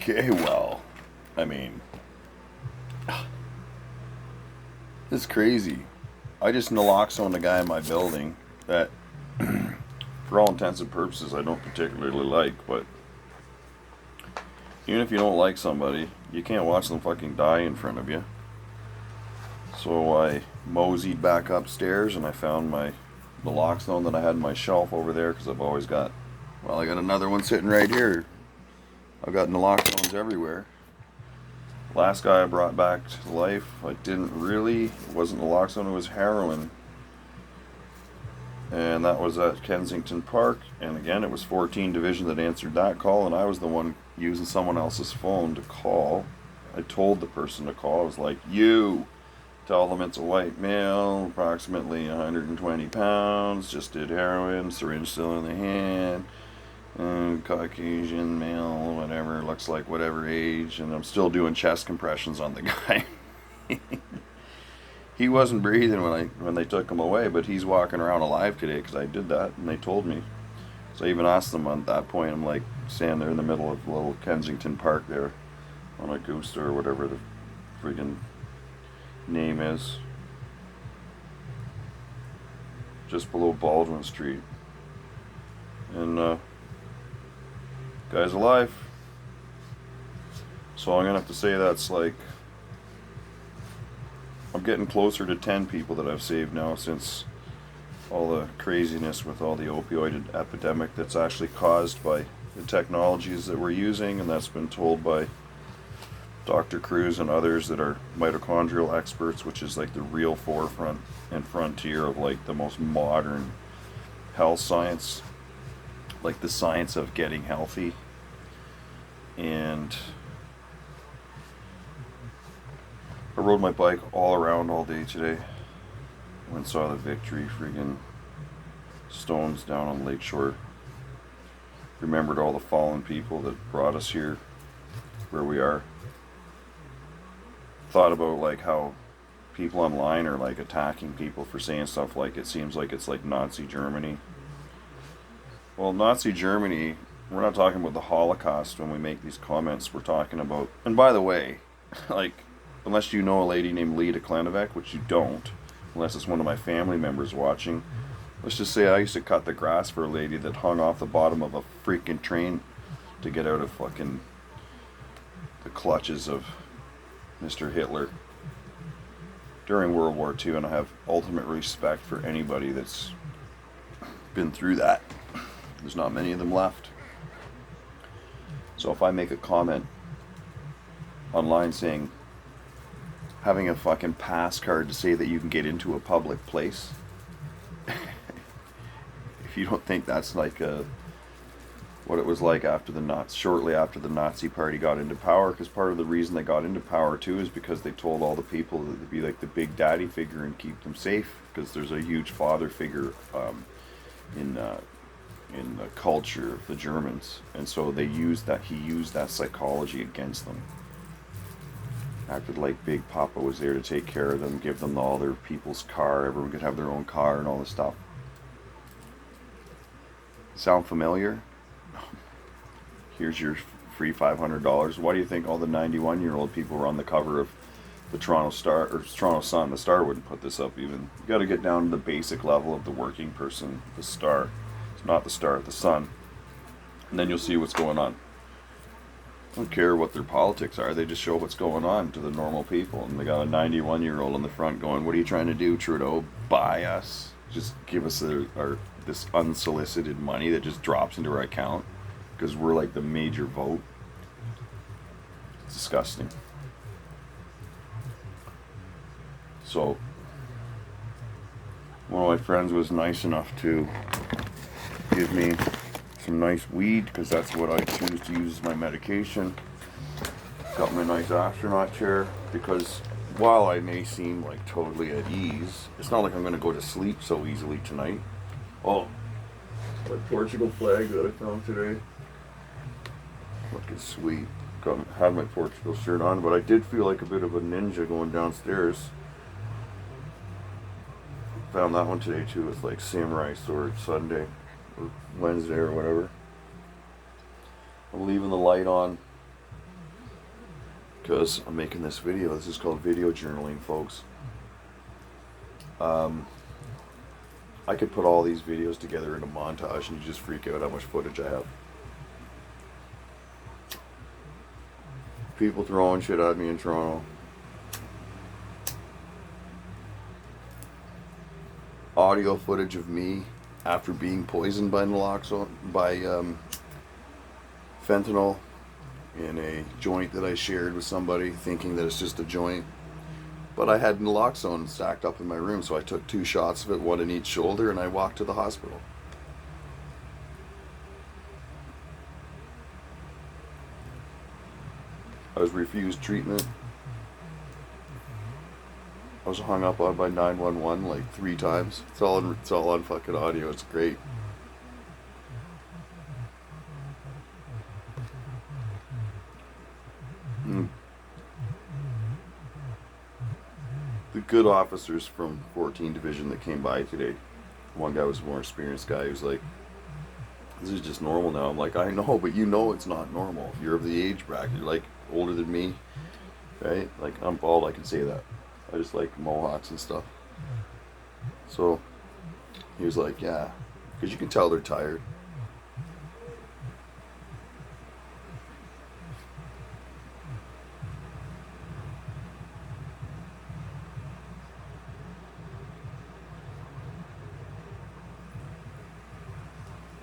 Okay, well, I mean, it's crazy. I just naloxone the guy in my building that, for all intents and purposes, I don't particularly like, but even if you don't like somebody, you can't watch them fucking die in front of you. So I moseyed back upstairs and I found my naloxone that I had on my shelf over there because I've always got, well, I got another one sitting right here. I've got naloxones everywhere. Last guy I brought back to life, I didn't really, it wasn't naloxone, it was heroin. And that was at Kensington Park. And again, it was 14 Division that answered that call, and I was the one using someone else's phone to call. I told the person to call. I was like, you tell them it's a white male, approximately 120 pounds, just did heroin, syringe still in the hand, Caucasian male, whatever, looks like whatever age, and I'm still doing chest compressions on the guy. He wasn't breathing when they took him away, but he's walking around alive today because I did that, and they told me. So I even asked them at that point. I'm like standing there in the middle of the little Kensington Park there on Augusta or whatever the friggin' name is, just below Baldwin Street, and guy's alive. So I'm gonna have to say that's like, I'm getting closer to 10 people that I've saved now since all the craziness with all the opioid epidemic that's actually caused by the technologies that we're using, and that's been told by Dr. Cruz and others that are mitochondrial experts, which is like the real forefront and frontier of like the most modern health science, like the science of getting healthy. And I rode my bike all around all day today. Went and saw the Victory friggin' stones down on Lakeshore. Remembered all the fallen people that brought us here where we are. Thought about like how people online are like attacking people for saying stuff like it seems like it's like Nazi Germany. Well, Nazi Germany, we're not talking about the Holocaust when we make these comments. We're talking about, and by the way, like, unless you know a lady named Lita Klenovec, which you don't, unless it's one of my family members watching, let's just say I used to cut the grass for a lady that hung off the bottom of a freaking train to get out of fucking the clutches of Mr. Hitler during World War II, and I have ultimate respect for anybody that's been through that. There's not many of them left. So if I make a comment online saying having a fucking pass card to say that you can get into a public place, if you don't think that's like what it was like after shortly after the Nazi Party got into power, because part of the reason they got into power too is because they told all the people that they'd be like the big daddy figure and keep them safe, because there's a huge father figure in the culture of the Germans, and so he used that psychology against them. Acted like Big Papa was there to take care of them, give them all their people's car, everyone could have their own car and all this stuff. Sound familiar? Here's your free $500. Why do you think all the 91-year-old people were on the cover of the Toronto Star or Toronto Sun? The Star wouldn't put this up even. You got to get down to the basic level of the working person. The Star. It's not the Star, the Sun. And then you'll see what's going on. I don't care what their politics are. They just show what's going on to the normal people. And they got a 91-year-old in the front going, "What are you trying to do, Trudeau? Buy us? Just give us this unsolicited money that just drops into our account because we're like the major vote." It's disgusting. So one of my friends was nice enough to give me some nice weed, because that's what I choose to use as my medication. Got my nice astronaut chair, because while I may seem like totally at ease, it's not like I'm going to go to sleep so easily tonight. Oh, my Portugal flag that I found today. Looking sweet. Had my Portugal shirt on, but I did feel like a bit of a ninja going downstairs. Found that one today too. It's like Samurai Sword Sunday or Wednesday or whatever. I'm leaving the light on because I'm making this video. This is called video journaling, folks. I could put all these videos together in a montage and you just freak out how much footage I have. People throwing shit at me in Toronto. Audio footage of me after being poisoned by naloxone, by fentanyl in a joint that I shared with somebody, thinking that it's just a joint. But I had naloxone stacked up in my room, so I took 2 shots of it, one in each shoulder, and I walked to the hospital. I was refused treatment. I was hung up on by 911 like 3 times. It's all on fucking audio. It's great. The good officers from 14 Division that came by today. One guy was a more experienced guy. He was like, "This is just normal now." I'm like, "I know, but you know it's not normal. You're of the age bracket. You're like older than me, right? Like I'm bald. I can say that. I just like mohawks and stuff." So he was like, "Yeah, because you can tell they're tired."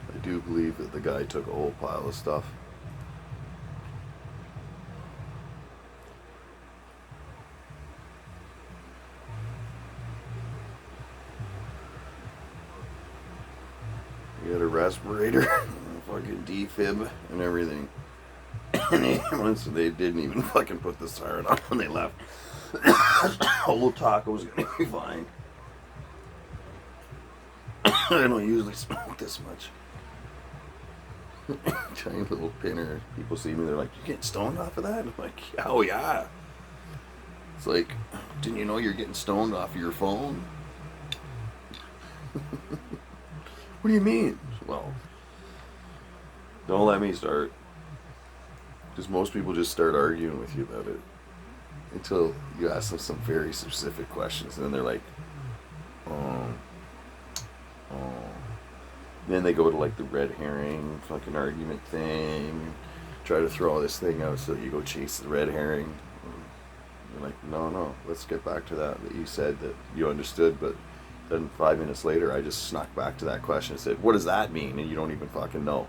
I do believe that the guy took a whole pile of stuff. He had a respirator, a fucking defib, and everything. And the ambulance, they didn't even fucking put the siren on when they left. Old Taco was gonna be fine. I don't usually smoke this much. Tiny little pinner. People see me, they're like, "You getting stoned off of that?" I'm like, "Oh yeah." It's like, "Didn't you know you're getting stoned off of your phone?" What do you mean? Well, don't let me start. Because most people just start arguing with you about it until you ask them some very specific questions, and then they're like, "Oh, oh." Then they go to like the red herring fucking argument thing, try to throw this thing out so that you go chase the red herring. You're like, no, let's get back to that you said that you understood, but then 5 minutes later I just snuck back to that question and said, "What does that mean?" And you don't even fucking know.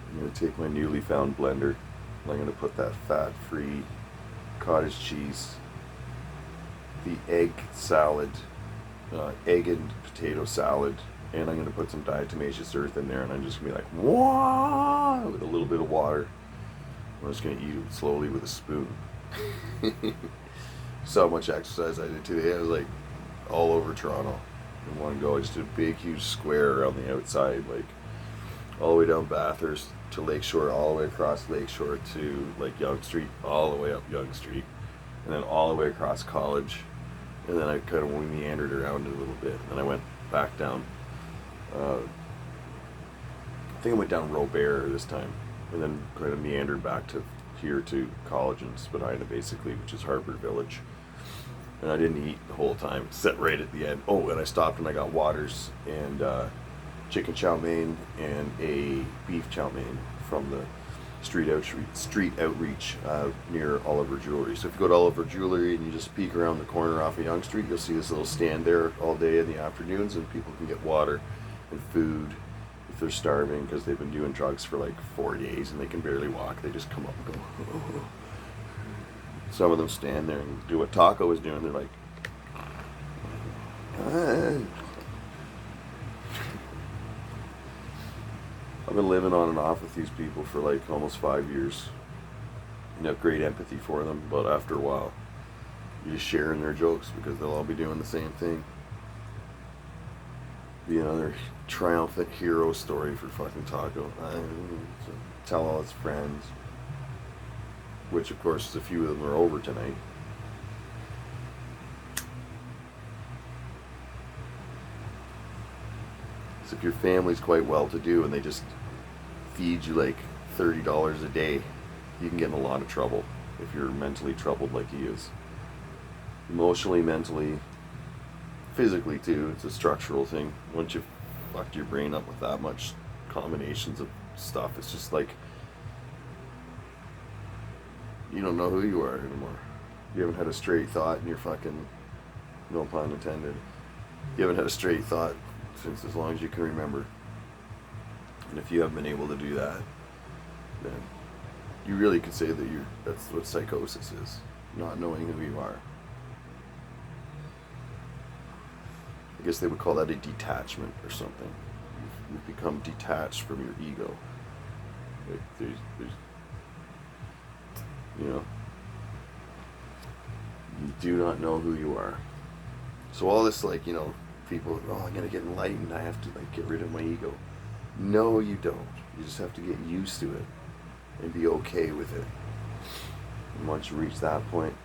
I'm going to take my newly found blender and I'm going to put that fat-free cottage cheese, the egg salad, egg and potato salad, and I'm going to put some diatomaceous earth in there, and I'm just going to be like, "Wah!" with a little bit of water. I'm just going to eat it slowly with a spoon. So much exercise I did today. I was like all over Toronto in one go. I just did a big, huge square around the outside, like all the way down Bathurst to Lakeshore, all the way across Lakeshore to like Yonge Street, all the way up Yonge Street, and then all the way across College, and then I kind of meandered around it a little bit, and then I went back down. I think I went down Robert this time, and then kind of meandered back to here to College and Spadina, basically, which is Harbour Village. And I didn't eat the whole time, set right at the end. Oh, and I stopped and I got waters and chicken chow mein and a beef chow mein from the street outreach near Oliver Jewelry. So if you go to Oliver Jewelry and you just peek around the corner off of Yonge Street, you'll see this little stand there all day in the afternoons, and people can get water and food if they're starving because they've been doing drugs for like 4 days and they can barely walk. They just come up and go. Oh. Some of them stand there and do what Taco was doing. They're like, I've been living on and off with these people for like almost 5 years. You have great empathy for them, but after a while, you just share in their jokes because they'll all be doing the same thing. Be another triumphant hero story for fucking Taco. Tell all his friends, which of course a few of them are over tonight. So if your family's quite well to do and they just feed you like $30 a day, you can get in a lot of trouble if you're mentally troubled like he is. Emotionally, mentally, physically too. It's a structural thing. Once you've fucked your brain up with that much combinations of stuff, it's just like you don't know who you are anymore. You haven't had a straight thought in your fucking, no pun intended, you haven't had a straight thought since as long as you can remember. And if you haven't been able to do that, then you really could say that that's what psychosis is, not knowing who you are. I guess they would call that a detachment or something. You've become detached from your ego. Like there's you do not know who you are. So all this, like, people, I'm gonna get enlightened, I have to like get rid of my ego. No, you don't. You just have to get used to it and be okay with it. And once you reach that point,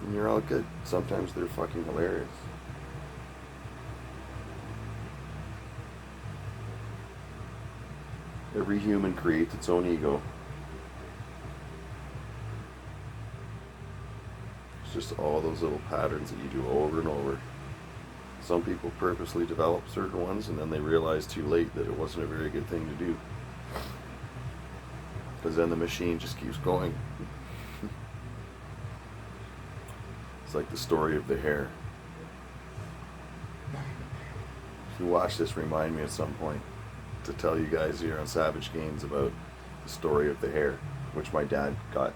then you're all good. Sometimes they're fucking hilarious. Every human creates its own ego. It's just all those little patterns that you do over and over. Some people purposely develop certain ones and then they realize too late that it wasn't a very good thing to do. Because then the machine just keeps going. It's like the story of the hare. If you watch this, remind me at some point to tell you guys here on Savage Games about the story of the hare, which my dad got.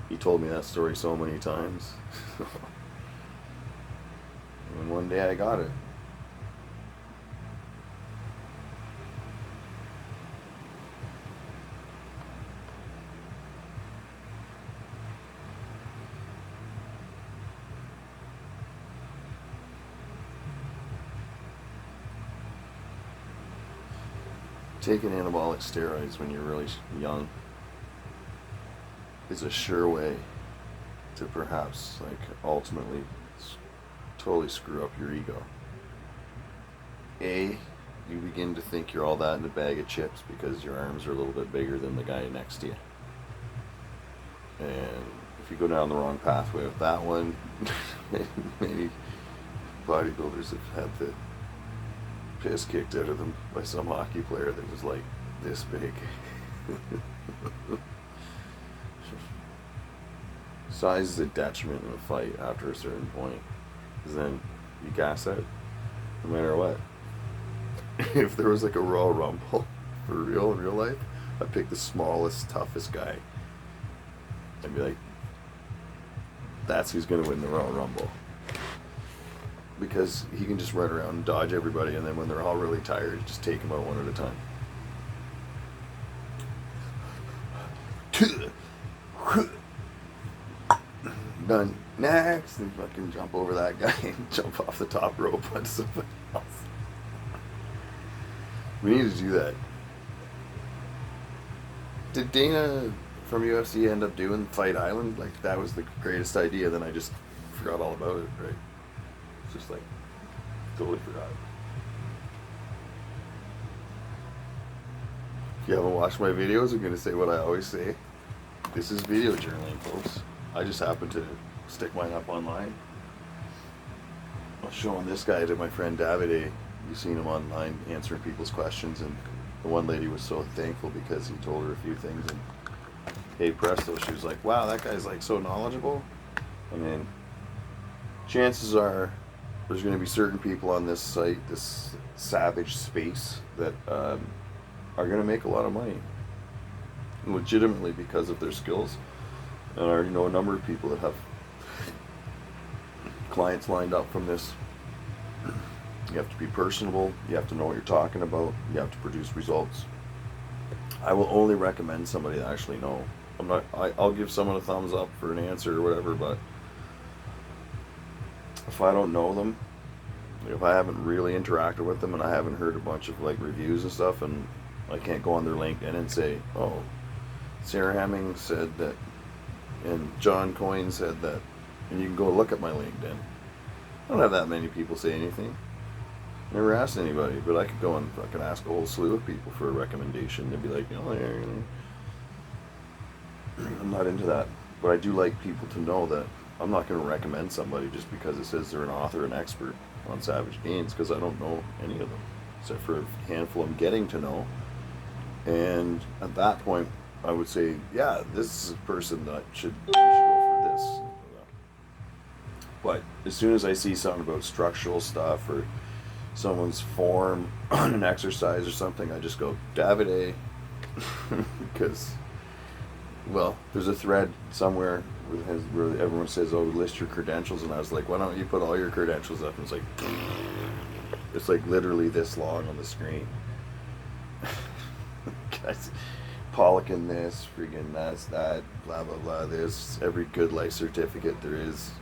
He told me that story so many times. And one day I got it. Taking anabolic steroids when you're really young is a sure way to perhaps, like, ultimately totally screw up your ego. You begin to think you're all that in a bag of chips because your arms are a little bit bigger than the guy next to you. And if you go down the wrong pathway with that one, many bodybuilders have had the piss kicked out of them by some hockey player that was like this big. Size is a detriment in a fight after a certain point, because then you gas out no matter what. If there was like a Royal Rumble for real in real life, I'd pick the smallest, toughest guy. I'd be like, that's who's gonna win the Royal Rumble. Because he can just run around and dodge everybody, and then when they're all really tired, just take them out one at a time. Done. Next, and fucking jump over that guy and jump off the top rope onto somebody else. We need to do that. Did Dana from UFC end up doing Fight Island? Like, that was the greatest idea, then I just forgot all about it, right? It's just like, totally forgot. If you haven't watched my videos, I'm going to say what I always say. This is video journaling, folks. I just happened to stick mine up online. I was showing this guy to my friend Davide. You've seen him online answering people's questions, and the one lady was so thankful because he told her a few things, and hey presto, she was like, wow, that guy's like so knowledgeable. I mean, chances are there's going to be certain people on this site, this savage space, that are going to make a lot of money legitimately because of their skills. And I already know a number of people that have clients lined up from this. You have to be personable, you have to know what you're talking about, you have to produce results. I will only recommend somebody that I actually know. I'll give someone a thumbs up for an answer or whatever, but if I don't know them, if I haven't really interacted with them and I haven't heard a bunch of like reviews and stuff, and I can't go on their LinkedIn and say, oh, Sarah Hemming said that, and John Coyne said that, and you can go look at my LinkedIn. I don't have that many people say anything. Never asked anybody, but I could go and fucking ask a whole slew of people for a recommendation. They'd be like, I'm not into that. But I do like people to know that I'm not going to recommend somebody just because it says they're an author and expert on Savage Gains, because I don't know any of them, except for a handful I'm getting to know. And at that point, I would say, yeah, this is a person that should go for this. But as soon as I see something about structural stuff or someone's form on an exercise or something, I just go, Davide. Because, well, there's a thread somewhere where everyone says, oh, list your credentials. And I was like, why don't you put all your credentials up? And it's like literally this long on the screen. Guys, Pollock in this, friggin' that's that, blah, blah, blah. There's every good life certificate there is.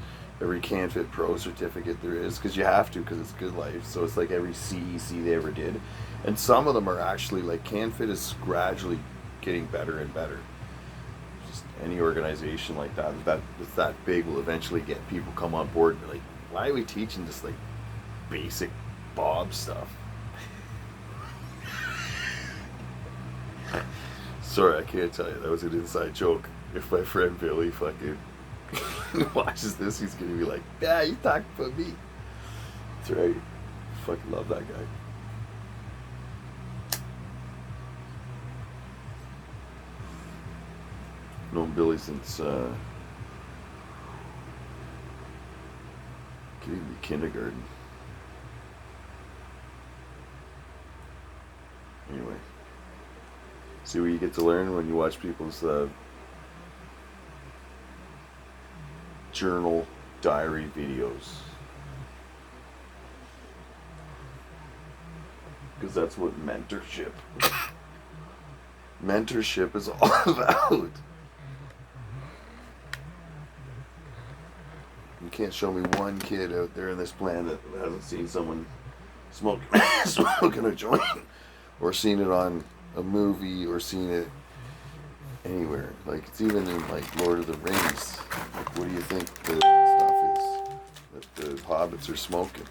Every CanFit Pro certificate there is, because you have to, because it's good life. So it's like every CEC they ever did. And some of them are actually, like, CanFit is gradually getting better and better. Just any organization like that's that big will eventually get people come on board and be like, why are we teaching this, like, basic Bob stuff? Sorry, I can't tell you. That was an inside joke. If my friend Billy fucking watches this, he's gonna be like, yeah, you talking about me. That's right. I fucking love that guy. Known Billy since kindergarten. Anyway, see what you get to learn when you watch people's journal diary videos, because that's what mentorship is all about. You can't show me one kid out there in this planet that hasn't seen someone smoking a joint, or seen it on a movie, or seen it anywhere. Like, it's even in, like, Lord of the Rings. Like, what do you think the stuff is that the hobbits are smoking?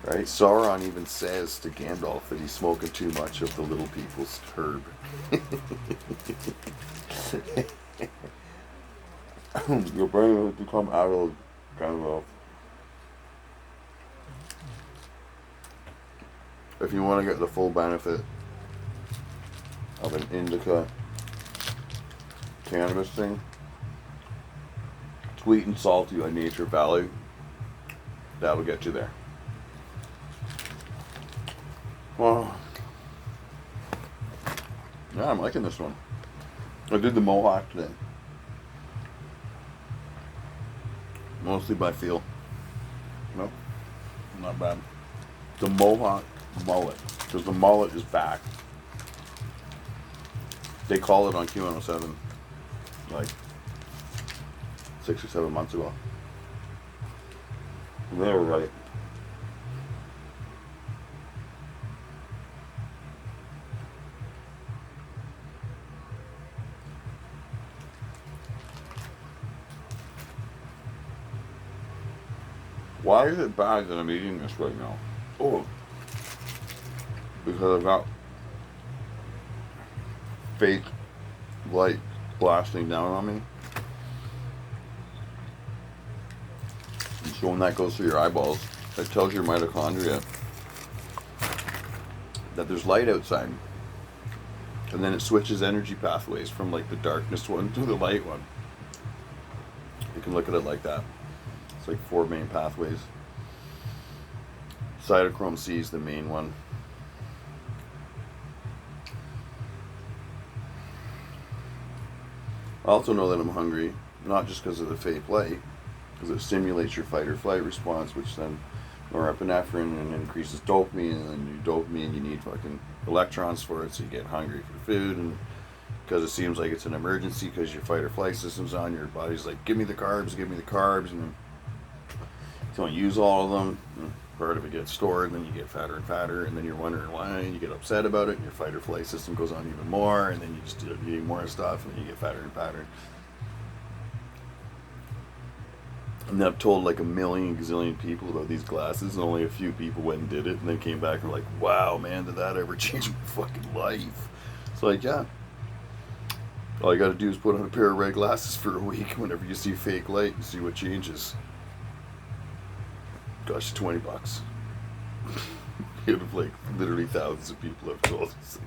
Right? Sauron even says to Gandalf that he's smoking too much of the little people's herb. Your brain will become out of Gandalf. If you want to get the full benefit of an indica cannabis thing, sweet and salty like Nature Valley, that'll get you there. Well, yeah, I'm liking this one. I did the Mohawk today, mostly by feel. Nope, not bad. The Mohawk mullet, because the mullet is back. They call it on Q107 like 6 or 7 months ago. And they were right. Why is it bad that I'm eating this right now? Oh, because I've got fake light blasting down on me. And so when that goes through your eyeballs, it tells your mitochondria that there's light outside. And then it switches energy pathways from, like, the darkness one to the light one. You can look at it like that. It's like 4 main pathways. Cytochrome C is the main one. I also know that I'm hungry, not just because of the fake light, because it stimulates your fight or flight response, which then norepinephrine and increases dopamine, and then your dopamine, you need fucking electrons for it, so you get hungry for food, and because it seems like it's an emergency because your fight or flight system's on. Your body's like, give me the carbs, give me the carbs, and you don't use all of them. Part of it gets stored, and then you get fatter and fatter, and then you're wondering why, and you get upset about it, and your fight or flight system goes on even more, and then you just start eating more stuff, and then you get fatter and fatter. And I've told like a million gazillion people about these glasses, and only a few people went and did it, and then came back and were like, wow, man, did that ever change my fucking life? It's like, yeah. All you gotta do is put on a pair of red glasses for a week whenever you see fake light and see what changes. Gosh, $20. Out of like literally thousands of people I've told. It's like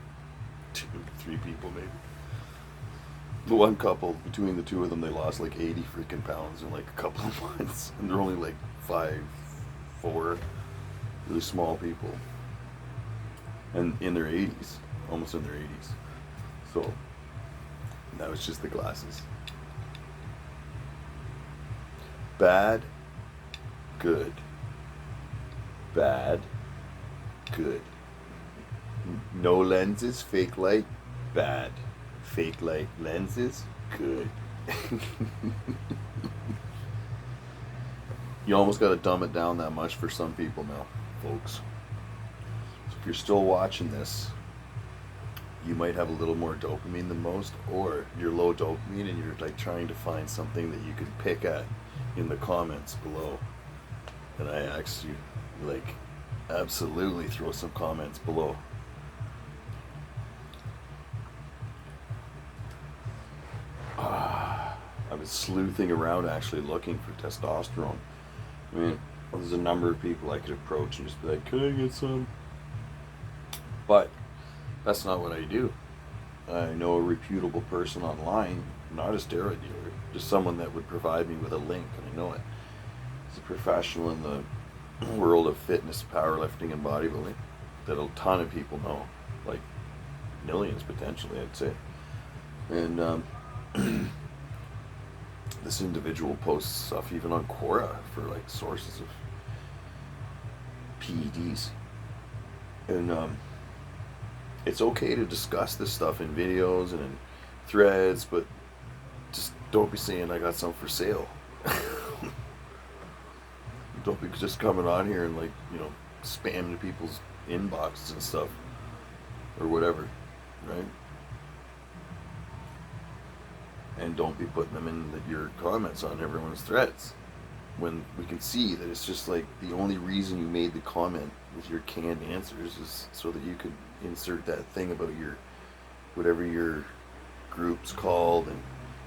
2, 3 people maybe. The one couple, between the two of them, they lost like 80 freaking pounds in like a couple of months. And they're only like 5'4", really small people. And in their 80s, almost in their 80s. So, now it's just the glasses. Bad, good. Bad, good. No lenses, fake light, bad. Fake light lenses, good. You almost got to dumb it down that much for some people now, folks. So if you're still watching this, you might have a little more dopamine than most, or you're low dopamine and you're like trying to find something that you can pick at in the comments below. And I asked you, like, absolutely throw some comments below. I was sleuthing around actually looking for testosterone. I mean, there's a number of people I could approach and just be like, can I get some? But that's not what I do. I know a reputable person online, not a steroid dealer, just someone that would provide me with a link, and I know it. He's a professional in the world of fitness, powerlifting, and bodybuilding that a ton of people know, like millions potentially, I'd say. And this individual posts stuff even on Quora for like sources of PEDs. And it's okay to discuss this stuff in videos and in threads, but just don't be saying I got some for sale. Don't be just coming on here and like, you know, spamming people's inboxes and stuff or whatever, right? And don't be putting them in your comments on everyone's threads when we can see that it's just like the only reason you made the comment with your canned answers is so that you could insert that thing about your whatever your group's called and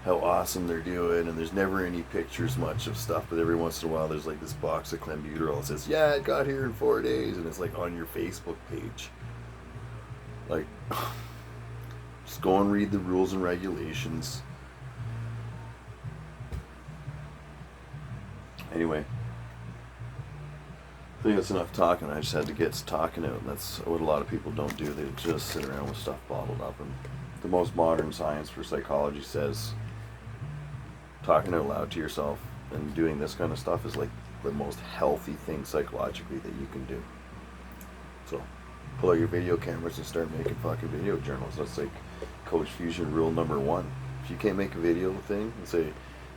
how awesome they're doing, and there's never any pictures much of stuff, but every once in a while there's like this box of clenbuterol that says, yeah, it got here in 4 days, and it's like on your Facebook page. Like, just go and read the rules and regulations. Anyway, I think that's enough talking. I just had to get talking out, and that's what a lot of people don't do. They just sit around with stuff bottled up. And the most modern science for psychology says talking out loud to yourself and doing this kind of stuff is like the most healthy thing psychologically that you can do. So pull out your video cameras and start making fucking video journals. That's like Coach Fusion rule number 1. If you can't make a video thing and say,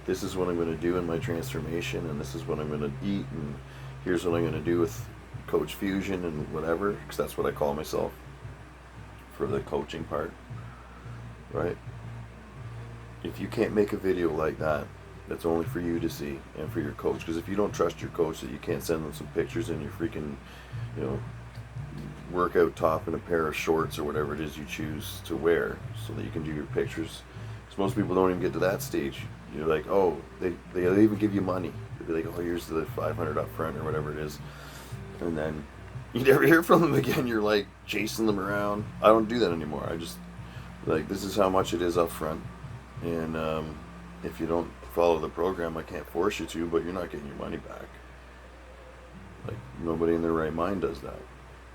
this is what I'm going to do in my transformation, and this is what I'm going to eat, and here's what I'm going to do with Coach Fusion and whatever, because that's what I call myself for the coaching part, right? If you can't make a video like that, that's only for you to see and for your coach, because if you don't trust your coach that you can't send them some pictures in your freaking, you know, workout top and a pair of shorts or whatever it is you choose to wear so that you can do your pictures, because most people don't even get to that stage. You're like, oh, they even give you money. They'd be like, oh, here's the $500 up front or whatever it is. And then you never hear from them again. You're like chasing them around. I don't do that anymore. I just, like, this is how much it is up front. And if you don't follow the program, I can't force you to, but you're not getting your money back. Like, nobody in their right mind does that.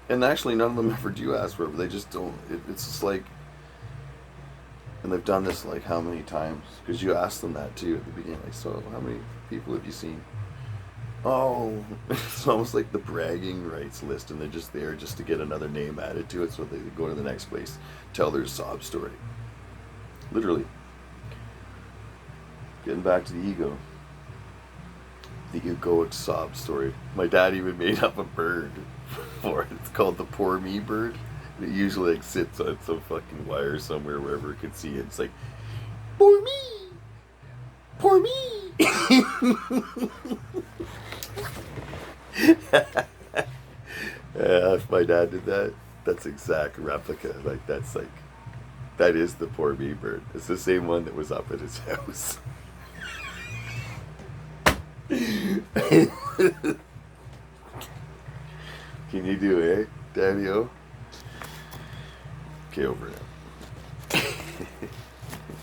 And actually, none of them ever do ask for it, but they just don't. It's just like, and they've done this like how many times? Because you asked them that too at the beginning. Like, so how many people have you seen? Oh, it's almost like the bragging rights list, and they're just there just to get another name added to it so they go to the next place, tell their sob story. Literally. Getting back to the ego. The egoic sob story. My dad even made up a bird for it. It's called the poor me bird. It usually like sits on some fucking wire somewhere wherever it can see it. It's like, poor me! Poor me! If my dad did that, that's exact replica. Like, that's like, that is the poor me bird. It's the same one that was up at his house. Can you do it, Daddy-O? Okay, over it.